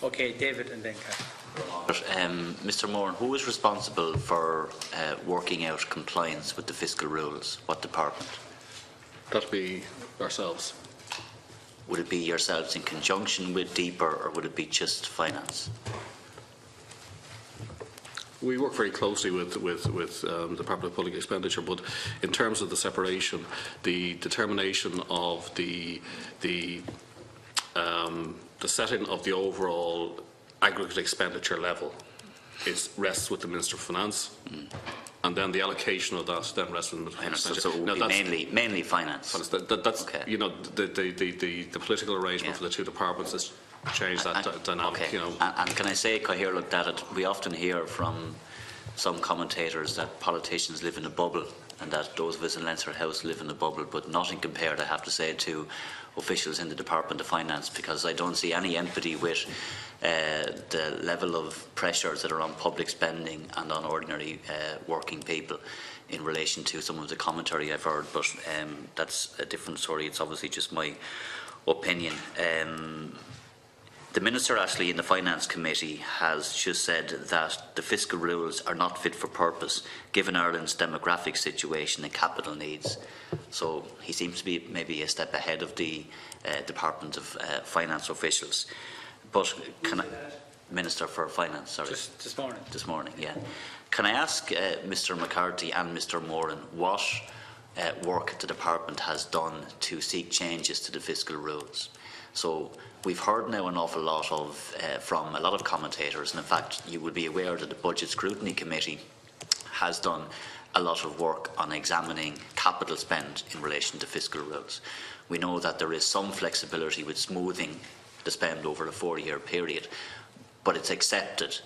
Okay, David and then Kat. Mr. Moran, who is responsible for working out compliance with the fiscal rules? What department? That'd be ourselves. Would it be yourselves in conjunction with DEEPR, or would it be just finance? We work very closely with the Department of Public Expenditure, but in terms of the separation, the determination of the setting of the overall aggregate expenditure level rests with the Minister of Finance, and then the allocation of that then rests with the Minister of Finance. So it would be mainly finance. That's okay. You know, the political arrangement for the two departments has changed that dynamic. Okay. You know. And can I say, Cahill looked at it, we often hear from some commentators that politicians live in a bubble and that those of us in Leinster House live in a bubble, but nothing compared, I have to say, to officials in the Department of Finance, because I don't see any empathy with the level of pressures that are on public spending and on ordinary working people in relation to some of the commentary I've heard, but that's a different story. It's obviously just my opinion. The Minister, actually, in the Finance Committee has just said that the fiscal rules are not fit for purpose given Ireland's demographic situation and capital needs. So he seems to be maybe a step ahead of the Department of Finance officials. But can I, Minister for Finance, sorry. Just this morning. This morning, yeah. Can I ask Mr McCarthy and Mr Moran what work the Department has done to seek changes to the fiscal rules? So we've heard now an awful lot of from a lot of commentators, and in fact you will be aware that the Budget Scrutiny Committee has done a lot of work on examining capital spend in relation to fiscal rules. We know that there is some flexibility with smoothing the spend over a 4-year period, but it's accepted,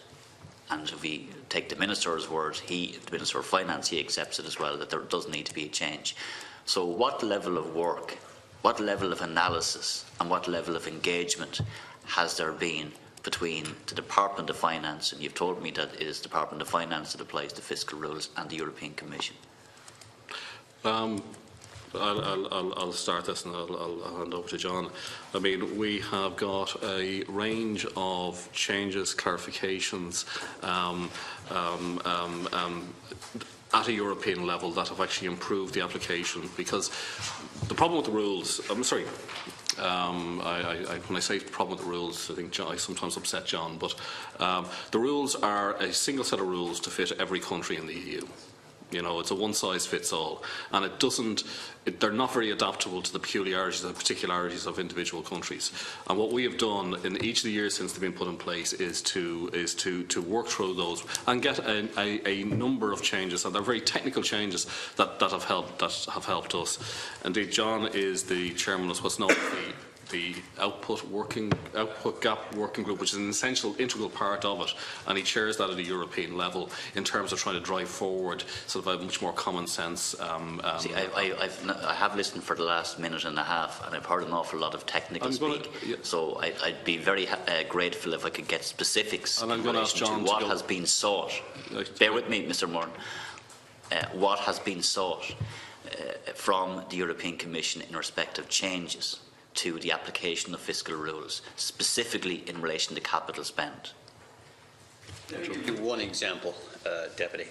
and if we take the Minister's word, the Minister of Finance, he accepts it as well, that there does need to be a change. So what level of work, what level of analysis and what level of engagement has there been between the Department of Finance, and you've told me that it is the Department of Finance that applies the fiscal rules, and the European Commission? I'll start this and I'll hand over to John. I mean, we have got a range of changes, clarifications at a European level that have actually improved the application, because the problem with the rules, when I say problem with the rules, I think I sometimes upset John, but the rules are a single set of rules to fit every country in the EU. You know, it's a one-size-fits-all, and they're not very adaptable to the peculiarities and particularities of individual countries. And what we have done in each of the years since they've been put in place is to work through those and get a number of changes, and they're very technical changes that have helped us. Indeed, John is the chairman of what's known as the output gap working group, which is an essential integral part of it, and he chairs that at a European level in terms of trying to drive forward sort of a much more common sense. See, I have listened for the last minute and a half, and I've heard an awful lot of technical speak. So I'd be very grateful if I could get specifics in relation to what has been sought. Bear with me, Mr Moran. What has been sought from the European Commission in respect of changes to the application of fiscal rules, specifically in relation to capital spend? Let me give you one example, Deputy.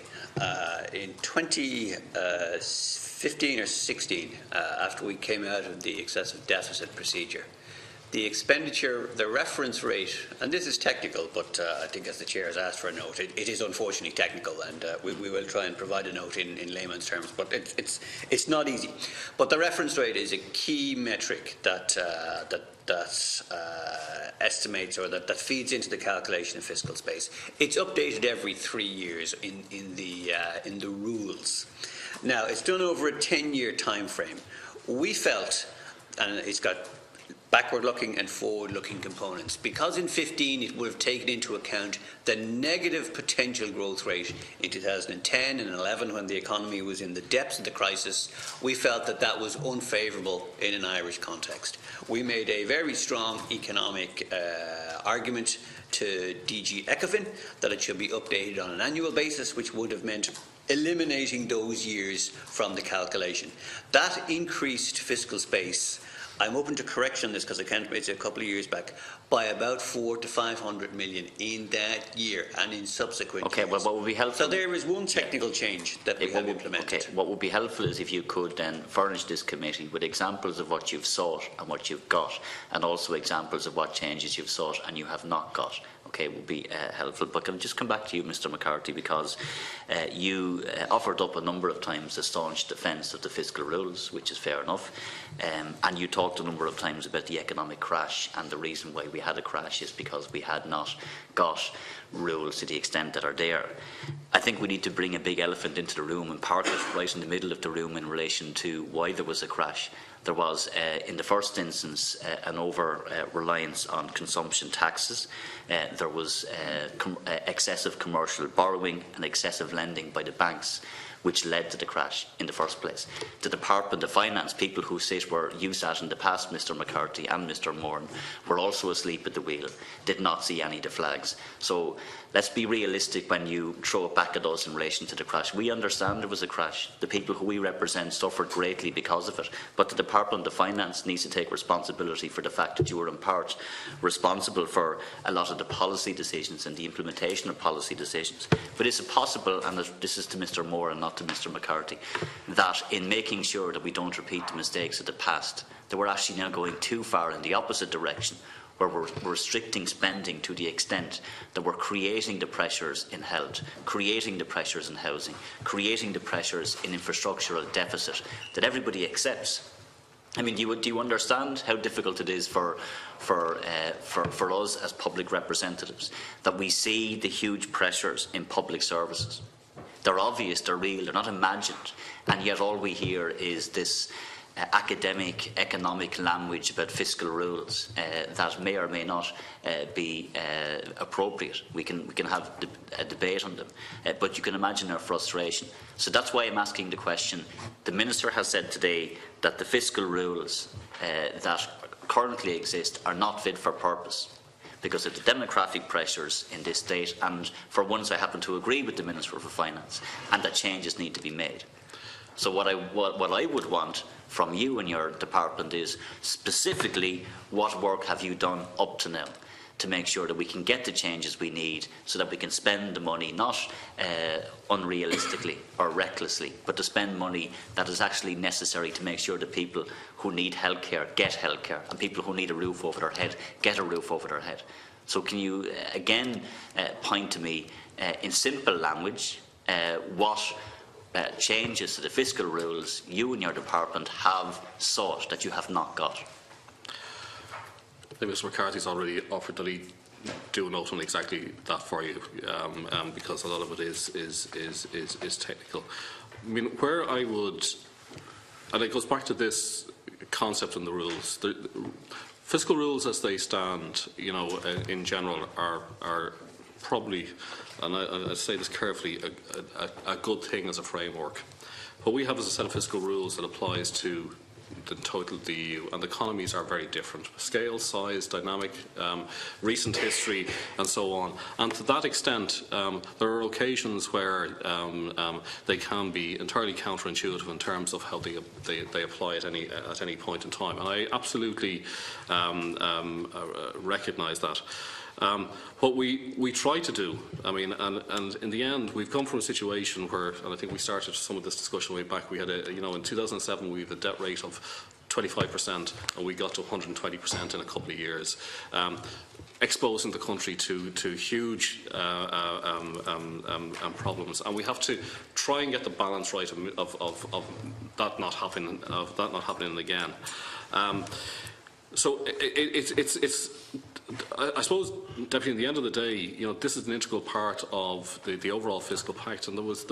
In 2015 or 16, after we came out of the excessive deficit procedure, the expenditure, the reference rate, and this is technical, but I think as the Chair has asked for a note, it is unfortunately technical, and we will try and provide a note in layman's terms, but it's not easy. But the reference rate is a key metric that estimates, or that feeds into the calculation of fiscal space. It's updated every 3 years in the rules. Now, it's done over a 10-year time frame. We felt, and it's got backward-looking and forward-looking components, because in 15 it would have taken into account the negative potential growth rate in 2010 and 11 when the economy was in the depths of the crisis. We felt that that was unfavourable in an Irish context. We made a very strong economic argument to DG ECOFIN that it should be updated on an annual basis, which would have meant eliminating those years from the calculation. That increased fiscal space I'm open to correction on this because I can't remember, it's a couple of years back, by about 400 to 500 million in that year and in subsequent Okay, years. well, what would be helpful? So there is one technical change that we have implemented. Okay, what would be helpful is if you could then furnish this committee with examples of what you've sought and what you've got, and also examples of what changes you've sought and you have not got. Okay, would be helpful. But can I just come back to you, Mr. McCarthy, because you offered up a number of times a staunch defence of the fiscal rules, which is fair enough, and you talked a number of times about the economic crash, and the reason why we had a crash is because we had not got rules to the extent that are there. I think we need to bring a big elephant into the room and park it right in the middle of the room in relation to why there was a crash. There was, in the first instance, an over-reliance on consumption taxes. There was excessive commercial borrowing and excessive lending by the banks, which led to the crash in the first place. The Department of Finance, people who sit where you sat in the past, Mr. McCarthy and Mr. Moran, were also asleep at the wheel, did not see any of the flags. So let's be realistic when you throw it back at us in relation to the crash. We understand there was a crash. The people who we represent suffered greatly because of it. But the Department of Finance needs to take responsibility for the fact that you were in part responsible for a lot of the policy decisions and the implementation of policy decisions. But is it possible, and this is to Mr. Moore and not to Mr. McCarthy, that in making sure that we don't repeat the mistakes of the past, that we're actually now going too far in the opposite direction, where we're restricting spending to the extent that we're creating the pressures in health, creating the pressures in housing, creating the pressures in infrastructural deficit that everybody accepts? I mean, do you understand how difficult it is for us as public representatives that we see the huge pressures in public services? They're obvious, they're real, they're not imagined, and yet all we hear is this academic, economic language about fiscal rules that may or may not be appropriate. We can have a debate on them, but you can imagine our frustration. So that's why I'm asking the question. The Minister has said today that the fiscal rules that currently exist are not fit for purpose because of the demographic pressures in this state, and for once I happen to agree with the Minister for Finance, and that changes need to be made. So what I would want from you and your department is specifically what work have you done up to now to make sure that we can get the changes we need so that we can spend the money not unrealistically or recklessly, but to spend money that is actually necessary to make sure that people who need healthcare get healthcare, and people who need a roof over their head get a roof over their head. So can you again point to me in simple language what changes to the fiscal rules you and your department have sought that you have not got? I think Mr. McCarthy's already offered that he do note on exactly that for you, because a lot of it is technical. I mean, where I would, and it goes back to this concept in the rules. The fiscal rules, as they stand, in general, are probably, and I say this carefully, a good thing as a framework. What we have is a set of fiscal rules that applies to the total of the EU, and the economies are very different. Scale, size, dynamic, recent history, and so on. And to that extent, there are occasions where they can be entirely counterintuitive in terms of how they apply at any point in time. And I absolutely recognise that. What we try to do, I mean, and in the end, we've come from a situation where, and I think we started some of this discussion way back. We had in 2007, we had a debt rate of 25%, and we got to 120% in a couple of years, exposing the country to huge problems. And we have to try and get the balance right of that not happening again. So it's I suppose, Deputy, at the end of the day, this is an integral part of the overall fiscal pact, and there was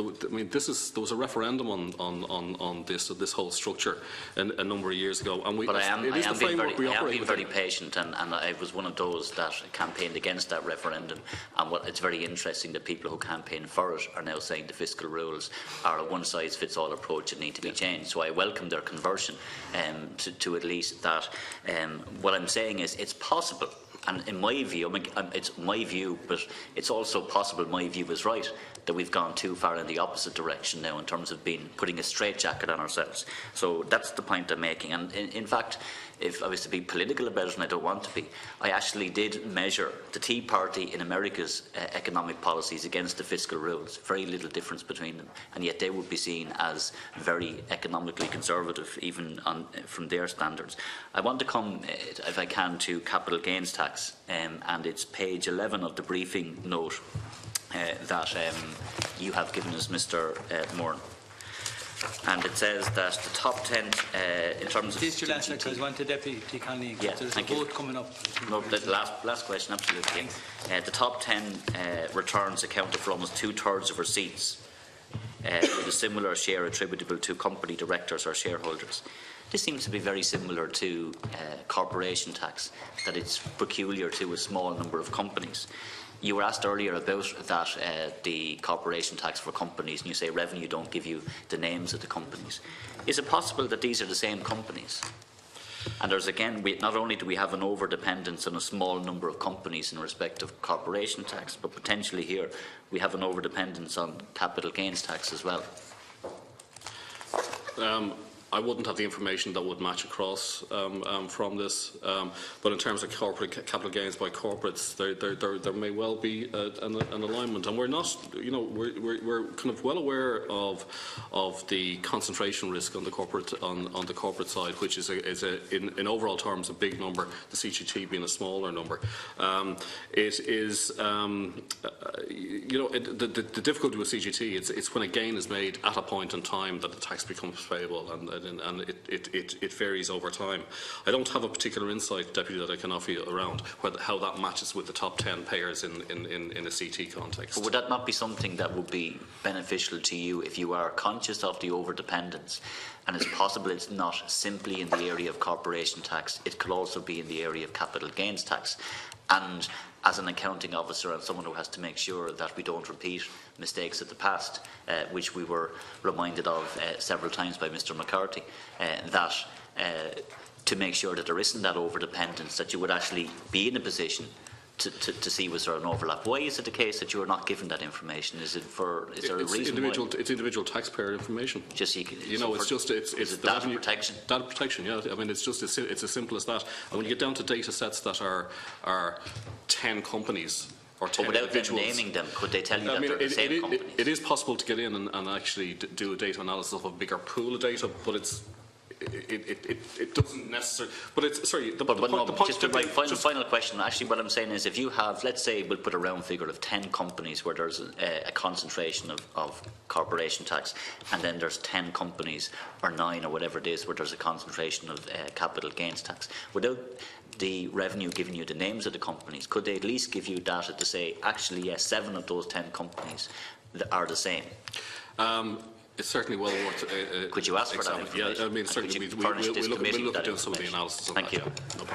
a referendum on this whole structure a number of years ago, and I am being very patient, and I was one of those that campaigned against that referendum. And it's very interesting that people who campaigned for it are now saying the fiscal rules are a one-size-fits-all approach and need to be changed. So I welcome their conversion to at least that. What I'm saying is it's possible. And in my view, it's my view, but it's also possible my view is right, that we've gone too far in the opposite direction now in terms of putting a straitjacket on ourselves. So that's the point I'm making. And in fact, if I was to be political about it, and I don't want to be, I actually did measure the Tea Party in America's economic policies against the fiscal rules. Very little difference between them, and yet they would be seen as very economically conservative, even from their standards. I want to come, if I can, to capital gains tax, and it's page 11 of the briefing note that you have given us, Mr. Moran. And it says that the top 10 in terms of Please, your answer, because I want the Deputy Cullinane. Yeah, there's thank a you. vote coming up. No, the last question, absolutely. The top 10 returns accounted for almost 2/3 of receipts, with a similar share attributable to company directors or shareholders. This seems to be very similar to corporation tax, that it's peculiar to a small number of companies. You were asked earlier about that the corporation tax for companies, and you say revenue don't give you the names of the companies. Is it possible that these are the same companies? And there's again, not only do we have an over-dependence on a small number of companies in respect of corporation tax, but potentially here we have an over-dependence on capital gains tax as well. I wouldn't have the information that would match across from this, but in terms of corporate capital gains by corporates, there may well be an alignment, and we're not, you know, we're kind of well aware of the concentration risk on the corporate side, which is in overall terms a big number. The CGT being a smaller number. It is, you know, the difficulty with CGT. It's when a gain is made at a point in time that the tax becomes payable, and it varies over time. I don't have a particular insight, Deputy, that I can offer you around how that matches with the top 10 payers in a CT context. But would that not be something that would be beneficial to you if you are conscious of the over-dependence? And it's possible it's not simply in the area of corporation tax, it could also be in the area of capital gains tax. And as an accounting officer and someone who has to make sure that we don't repeat mistakes of the past, which we were reminded of several times by Mr. McCarthy, that to make sure that there isn't that over-dependence, that you would actually be in a position to see was there an overlap. Why is it the case that you are not given that information? Is there a reason why? It's individual taxpayer information. Just you know, it's the data revenue, protection. Data protection, yeah. I mean, it's as simple as that. And when you get down to data sets that are 10 companies or 10 without individuals, them naming them, could they tell you that they're the same companies? It is possible to get in and actually do a data analysis of a bigger pool of data, but it doesn't necessarily. But it's sorry. The point. Just my final question. Actually, what I'm saying is, if you have, let's say, we'll put a round figure of 10 companies where there's a concentration of corporation tax, and then there's 10 companies or 9 or whatever it is where there's a concentration of capital gains tax. Without the revenue giving you the names of the companies, could they at least give you data to say, actually, yes, 7 of those 10 companies are the same? It's certainly well worth. Could you ask for that information? Yeah, I mean, certainly we'll look at doing some of the analysis on that. Thank you. Yeah. No problem.